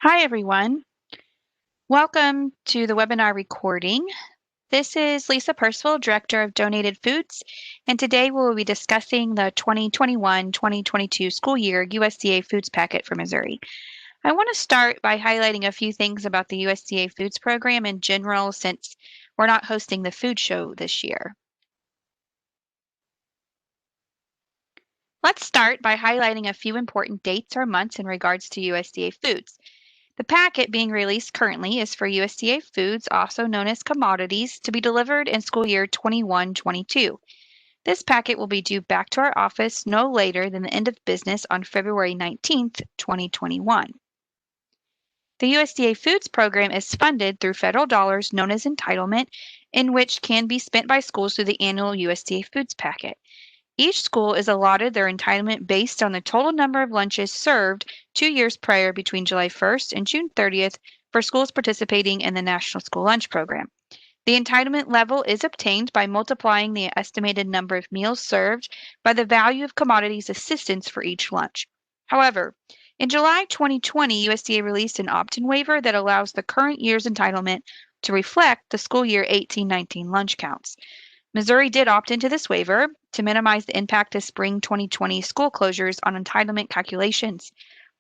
Hi, everyone. Welcome to the webinar recording. This is Lisa Percival, Director of Donated Foods, and today we will be discussing the 2021-2022 school year USDA Foods Packet for Missouri. I want to start by highlighting a few things about the USDA Foods program in general since we're not hosting the food show this year. Let's start by highlighting a few important dates or months in regards to USDA Foods. The packet being released currently is for USDA Foods, also known as commodities, to be delivered in school year 21-22. This packet will be due back to our office no later than the end of business on February 19th, 2021. The USDA Foods program is funded through federal dollars known as entitlement, in which can be spent by schools through the annual USDA Foods packet. Each school is allotted their entitlement based on the total number of lunches served 2 years prior between July 1st and June 30th for schools participating in the National School Lunch Program. The entitlement level is obtained by multiplying the estimated number of meals served by the value of commodities assistance for each lunch. However, in July 2020, USDA released an opt-in waiver that allows the current year's entitlement to reflect the school year 18-19 lunch counts. Missouri did opt into this waiver to minimize the impact of spring 2020 school closures on entitlement calculations.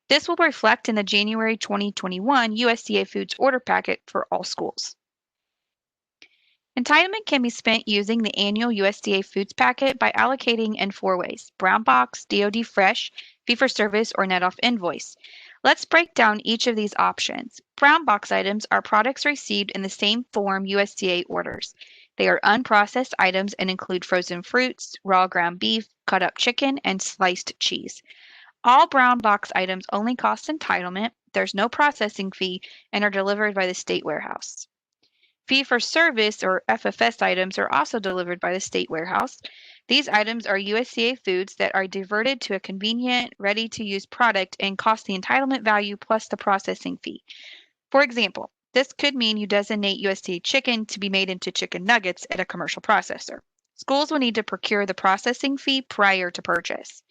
This will reflect in the January 2021 USDA Foods order packet for all schools. Entitlement can be spent using the annual USDA Foods packet by allocating in 4 ways: brown box, DOD Fresh, fee-for-service, or net-off invoice. Let's break down each of these options. Brown box items are products received in the same form USDA orders. They are unprocessed items and include frozen fruits, raw ground beef, cut up chicken, and sliced cheese. All brown box items only cost entitlement, there's no processing fee, and are delivered by the state warehouse. Fee-for-service or FFS items are also delivered by the state warehouse. These items are USDA foods that are diverted to a convenient, ready-to-use product and cost the entitlement value plus the processing fee. For example, this could mean you designate USDA chicken to be made into chicken nuggets at a commercial processor. Schools will need to procure the processing fee prior to purchase.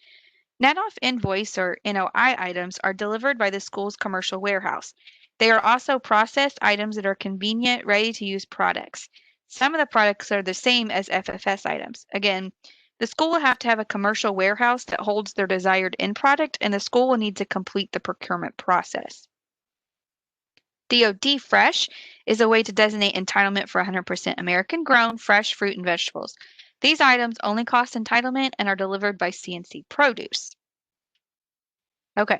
Net-off invoice or NOI items are delivered by the school's commercial warehouse. They are also processed items that are convenient, ready-to-use products. Some of the products are the same as FFS items. Again, the school will have to have a commercial warehouse that holds their desired end product, and the school will need to complete the procurement process. DOD Fresh is a way to designate entitlement for 100% American-grown fresh fruit and vegetables. These items only cost entitlement and are delivered by CNC Produce. Okay,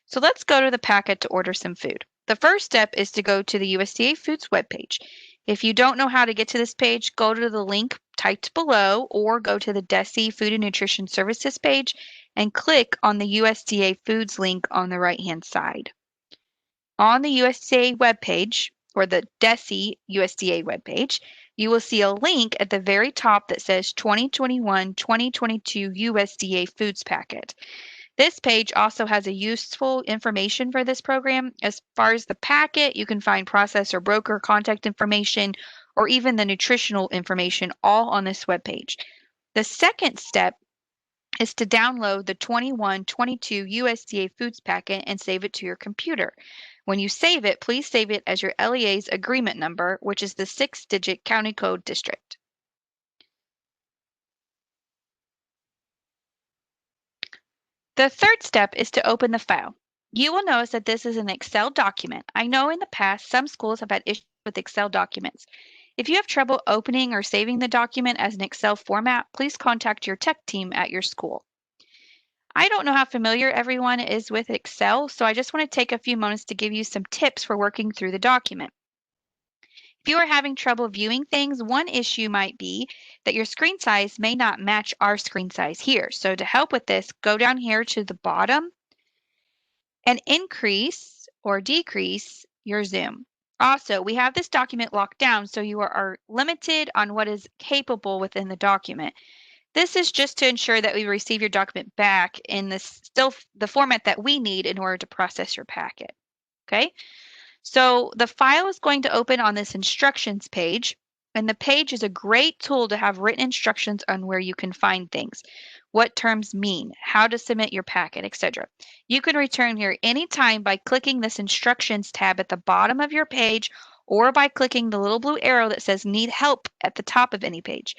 so let's go to the packet to order some food. The first step is to go to the USDA Foods webpage. If you don't know how to get to this page, go to the link typed below or go to the DESE Food and Nutrition Services page and click on the USDA Foods link on the right-hand side. On the USDA webpage, or the DESE USDA webpage, you will see a link at the very top that says 2021-2022 USDA Foods Packet. This page also has a useful information for this program. As far as the packet, you can find processor, broker, contact information, or even the nutritional information all on this webpage. The second step is to download the 21-22 USDA Foods Packet and save it to your computer. When you save it, please save it as your LEA's agreement number, which is the 6-digit county code district. The third step is to open the file. You will notice that this is an Excel document. I know in the past some schools have had issues with Excel documents. If you have trouble opening or saving the document as an Excel format, please contact your tech team at your school. I don't know how familiar everyone is with Excel, so I just want to take a few moments to give you some tips for working through the document. If you are having trouble viewing things, one issue might be that your screen size may not match our screen size here. So to help with this, go down here to the bottom and increase or decrease your zoom. Also, we have this document locked down, so you are limited on what is capable within the document. This is just to ensure that we receive your document back in the format that we need in order to process your packet. Okay, so the file is going to open on this instructions page. And the page is a great tool to have written instructions on where you can find things, what terms mean, how to submit your packet, etc. You can return here anytime by clicking this instructions tab at the bottom of your page or by clicking the little blue arrow that says need help at the top of any page.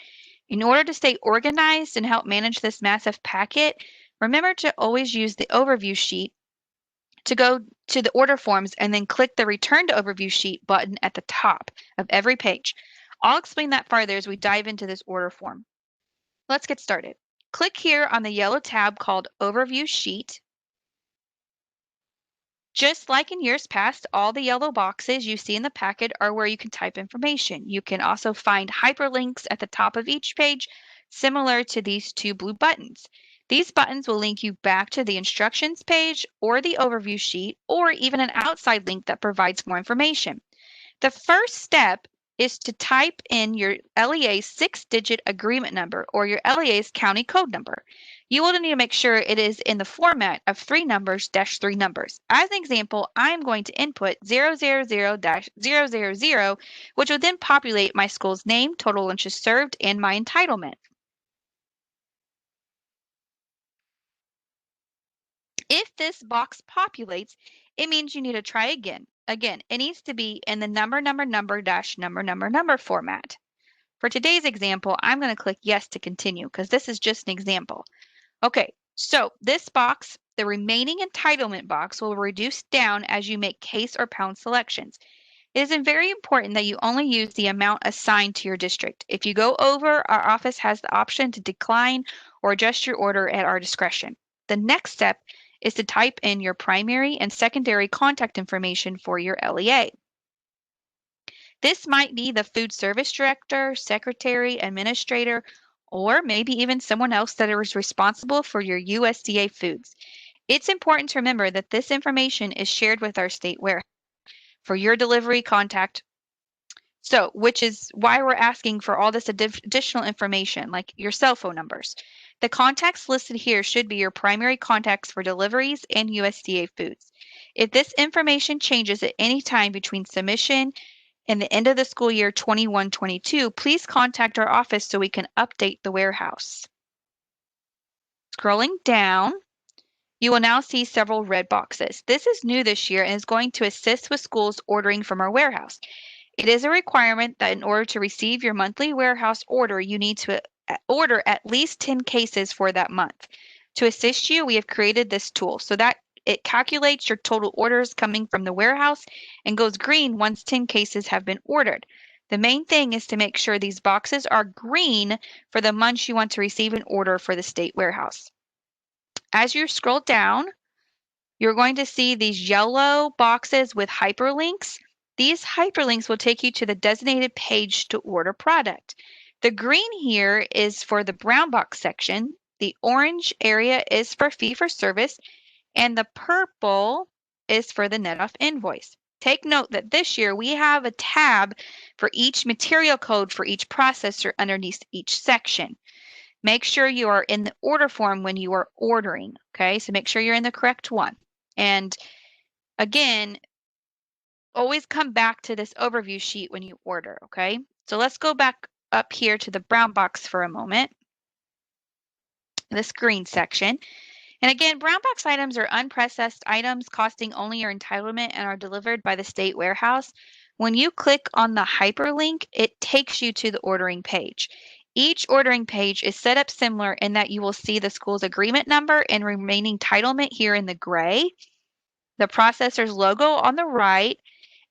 In order to stay organized and help manage this massive packet, remember to always use the overview sheet to go to the order forms and then click the Return to Overview Sheet button at the top of every page. I'll explain that farther as we dive into this order form. Let's get started. Click here on the yellow tab called Overview Sheet. Just like in years past, all the yellow boxes you see in the packet are where you can type information. You can also find hyperlinks at the top of each page, similar to these two blue buttons. These buttons will link you back to the instructions page or the overview sheet, or even an outside link that provides more information. The first step is to type in your LEA's 6-digit agreement number or your LEA's county code number. You will need to make sure it is in the format of 3 numbers - 3 numbers. As an example, I'm going to input 000-000, which will then populate my school's name, total lunches served, and my entitlement. If this box populates, it means you need to try again. Again, it needs to be in the number format. For today's example, I'm going to click yes to continue because this is just an example. Okay, so this box, the remaining entitlement box, will reduce down as you make case or pound selections. It is very important that you only use the amount assigned to your district. If you go over, our office has the option to decline or adjust your order at our discretion. The next step is to type in your primary and secondary contact information for your LEA. This might be the food service director, secretary, administrator, or maybe even someone else that is responsible for your USDA foods. It's important to remember that this information is shared with our state warehouse for your delivery contact. So, which is why we're asking for all this additional information, like your cell phone numbers. The contacts listed here should be your primary contacts for deliveries and USDA foods. If this information changes at any time between submission and the end of the school year 21-22, please contact our office so we can update the warehouse. Scrolling down, you will now see several red boxes. This is new this year and is going to assist with schools ordering from our warehouse. It is a requirement that in order to receive your monthly warehouse order, you need to order at least 10 cases for that month. To assist you, we have created this tool so that it calculates your total orders coming from the warehouse and goes green once 10 cases have been ordered. The main thing is to make sure these boxes are green for the months you want to receive an order for the state warehouse. As you scroll down, you're going to see these yellow boxes with hyperlinks. These hyperlinks will take you to the designated page to order product. The green here is for the brown box section. The orange area is for fee for service, and the purple is for the net off invoice. Take note that this year we have a tab for each material code for each processor underneath each section. Make sure you are in the order form when you are ordering, okay? So make sure you're in the correct one. And again, always come back to this overview sheet when you order, okay? So let's go back up here to the brown box for a moment, this green section. And again, brown box items are unprocessed items costing only your entitlement and are delivered by the state warehouse. When you click on the hyperlink, it takes you to the ordering page. Each ordering page is set up similar in that you will see the school's agreement number and remaining entitlement here in the gray, the processor's logo on the right,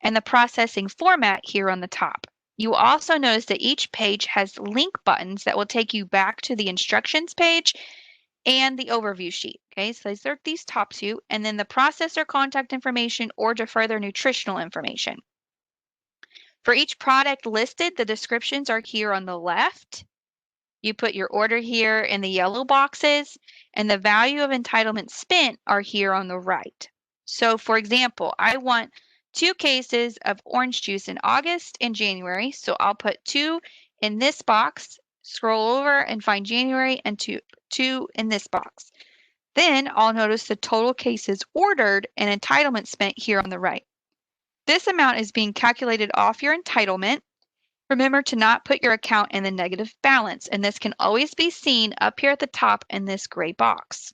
and the processing format here on the top. You will also notice that each page has link buttons that will take you back to the instructions page and the overview sheet. Okay, so these are these top two, and then the processor contact information or to further nutritional information. For each product listed, the descriptions are here on the left. You put your order here in the yellow boxes, and the value of entitlement spent are here on the right. So for example, I want 2 cases of orange juice in August and January, so I'll put 2 in this box, scroll over and find January, and two in this box. Then I'll notice the total cases ordered and entitlement spent here on the right. This amount is being calculated off your entitlement, Remember to not put your account in the negative balance, and this can always be seen up here at the top in this gray box.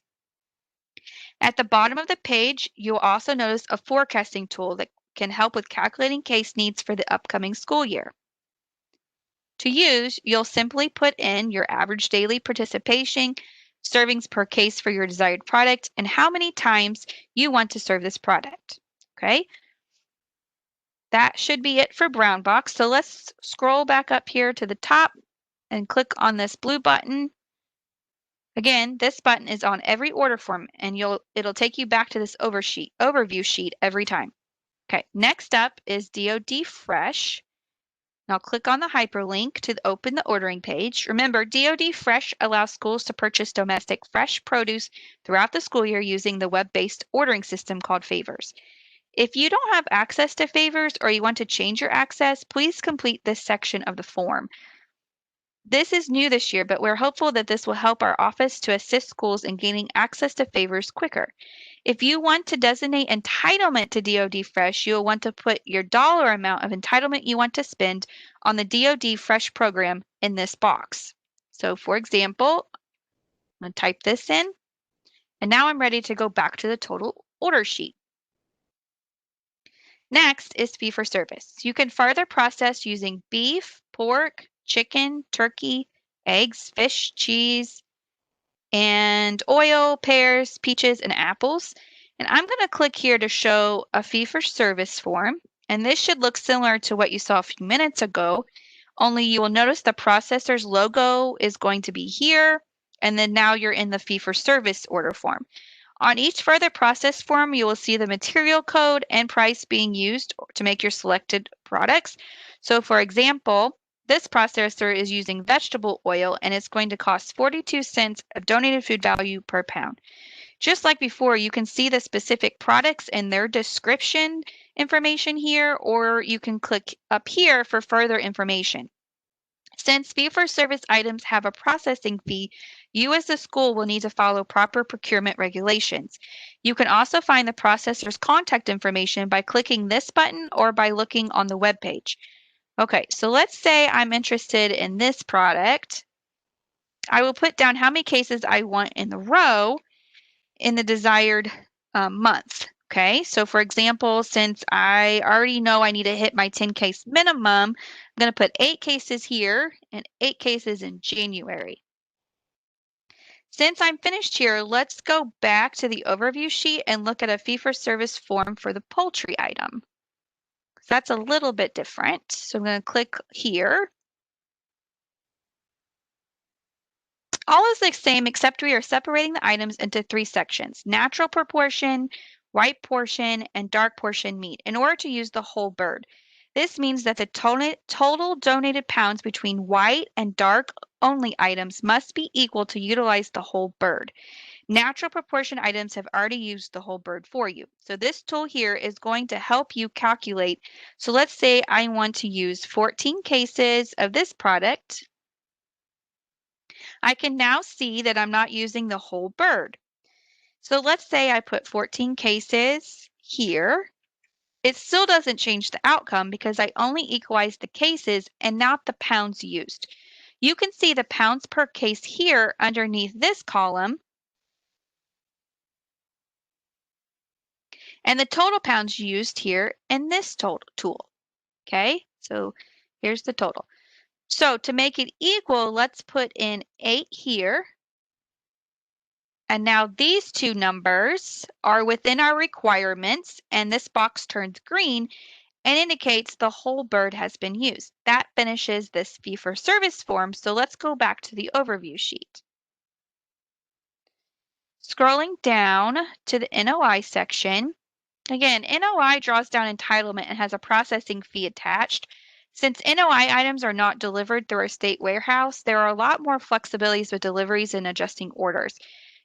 At the bottom of the page, you'll also notice a forecasting tool that can help with calculating case needs for the upcoming school year. To use, you'll simply put in your average daily participation, servings per case for your desired product, and how many times you want to serve this product. Okay, that should be it for brown box. So let's scroll back up here to the top and click on this blue button. Again, this button is on every order form and it'll take you back to this overview sheet every time. Okay, next up is DOD Fresh. Now click on the hyperlink to open the ordering page. Remember, DOD Fresh allows schools to purchase domestic fresh produce throughout the school year using the web-based ordering system called Favors. If you don't have access to Favors or you want to change your access, please complete this section of the form. This is new this year, but we're hopeful that this will help our office to assist schools in gaining access to Favors quicker. If you want to designate entitlement to DOD Fresh, you'll want to put your dollar amount of entitlement you want to spend on the DOD Fresh program in this box. So for example, I'm going to type this in, and now I'm ready to go back to the total order sheet. Next is fee for service. You can further process using beef, pork, chicken, turkey, eggs, fish, cheese, and oil, pears, peaches, and apples. And I'm going to click here to show a fee for service form. And this should look similar to what you saw a few minutes ago, only you will notice the processor's logo is going to be here. And then now you're in the fee for service order form. On each further process form, you will see the material code and price being used to make your selected products. So for example, this processor is using vegetable oil and it's going to cost 42 cents of donated food value per pound. Just like before, you can see the specific products and their description information here, or you can click up here for further information. Since fee-for-service items have a processing fee, you as the school will need to follow proper procurement regulations. You can also find the processor's contact information by clicking this button or by looking on the web page. Okay, so let's say I'm interested in this product. I will put down how many cases I want in the row in the desired month. Okay, so for example, since I already know I need to hit my 10 case minimum, I'm going to put 8 cases here and 8 cases in January. Since I'm finished here, let's go back to the overview sheet and look at a fee-for-service form for the poultry item. That's a little bit different. So I'm going to click here. All is the same except we are separating the items into 3 sections: natural proportion, white portion, and dark portion meat in order to use the whole bird. This means that the total donated pounds between white and dark only items must be equal to utilize the whole bird. Natural proportion items have already used the whole bird for you. So this tool here is going to help you calculate. So let's say I want to use 14 cases of this product. I can now see that I'm not using the whole bird. So let's say I put 14 cases here. It still doesn't change the outcome because I only equalized the cases and not the pounds used. You can see the pounds per case here underneath this column and the total pounds used here in this tool. Okay, so here's the total. So to make it equal, let's put in 8 here. And now these two numbers are within our requirements, and this box turns green and indicates the whole bird has been used. That finishes this fee-for-service form, so let's go back to the overview sheet. Scrolling down to the NOI section, again, NOI draws down entitlement and has a processing fee attached. Since NOI items are not delivered through our state warehouse, there are a lot more flexibilities with deliveries and adjusting orders.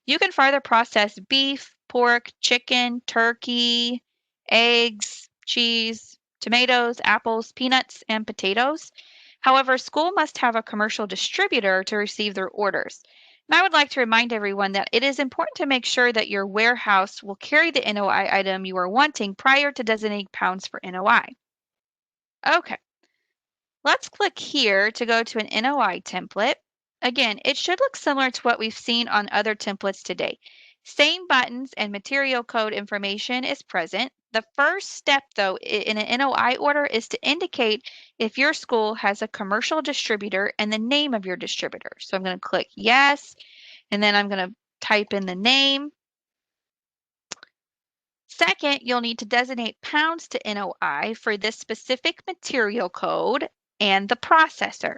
You can further process beef, pork, chicken, turkey, eggs, cheese, tomatoes, apples, peanuts, and potatoes. However, school must have a commercial distributor to receive their orders. And I would like to remind everyone that it is important to make sure that your warehouse will carry the NOI item you are wanting prior to designating pounds for NOI. Okay, Let's click here to go to an NOI template. Again, it should look similar to what we've seen on other templates today. Same buttons and material code information is present. The first step, though, in an NOI order is to indicate if your school has a commercial distributor and the name of your distributor. So I'm going to click yes, and then I'm going to type in the name. Second, you'll need to designate pounds to NOI for this specific material code and the processor.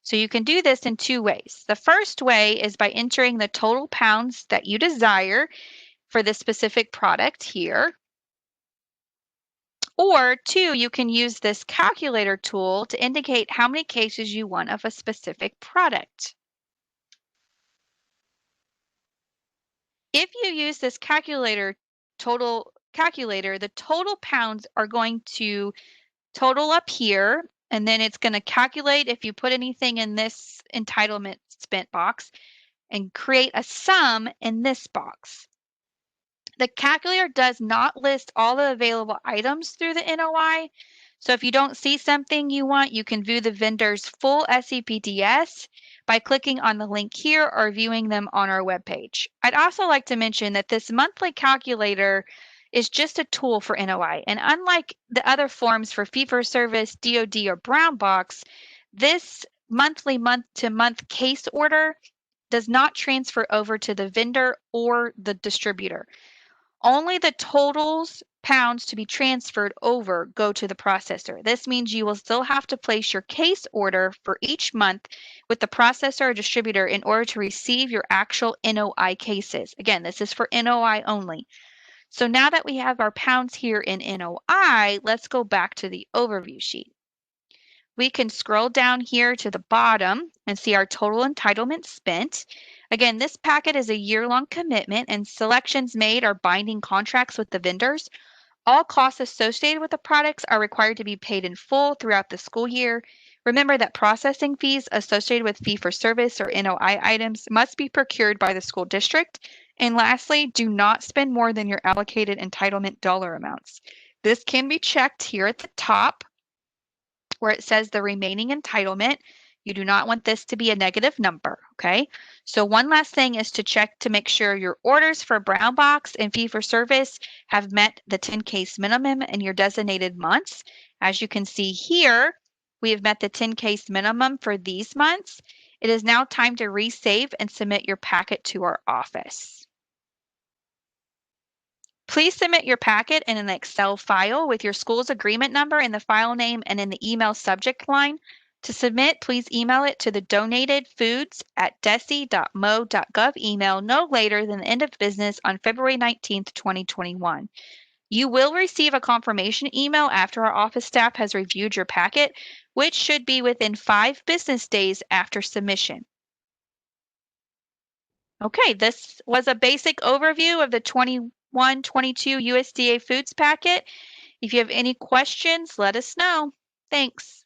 So you can do this in two ways. The first way is by entering the total pounds that you desire for this specific product here. Or two, you can use this calculator tool to indicate how many cases you want of a specific product. If you use this total calculator, the total pounds are going to total up here, and then it's going to calculate if you put anything in this entitlement spent box and create a sum in this box. The calculator does not list all the available items through the NOI. So if you don't see something you want, you can view the vendor's full SEPDS by clicking on the link here or viewing them on our webpage. I'd also like to mention that this monthly calculator is just a tool for NOI. And unlike the other forms for fee-for-service, DOD, or brown box, this monthly month-to-month case order does not transfer over to the vendor or the distributor. Only the totals pounds to be transferred over go to the processor. This means you will still have to place your case order for each month with the processor or distributor in order to receive your actual NOI cases. Again, this is for NOI only. So now that we have our pounds here in NOI, let's go back to the overview sheet. We can scroll down here to the bottom and see our total entitlement spent. Again, this packet is a year-long commitment and selections made are binding contracts with the vendors. All costs associated with the products are required to be paid in full throughout the school year. Remember that processing fees associated with fee-for-service or NOI items must be procured by the school district. And lastly, do not spend more than your allocated entitlement dollar amounts. This can be checked here at the top where it says the remaining entitlement. You do not want this to be a negative number, okay? So one last thing is to check to make sure your orders for brown box and fee for service have met the 10 case minimum in your designated months. As you can see here, we have met the 10 case minimum for these months. It is now time to resave and submit your packet to our office. Please submit your packet in an Excel file with your school's agreement number in the file name and in the email subject line. To submit, please email it to the donatedfoods@desi.mo.gov email no later than the end of business on February 19th, 2021. You will receive a confirmation email after our office staff has reviewed your packet, which should be within 5 business days after submission. Okay, this was a basic overview of the 21-22 USDA Foods packet. If you have any questions, let us know. Thanks.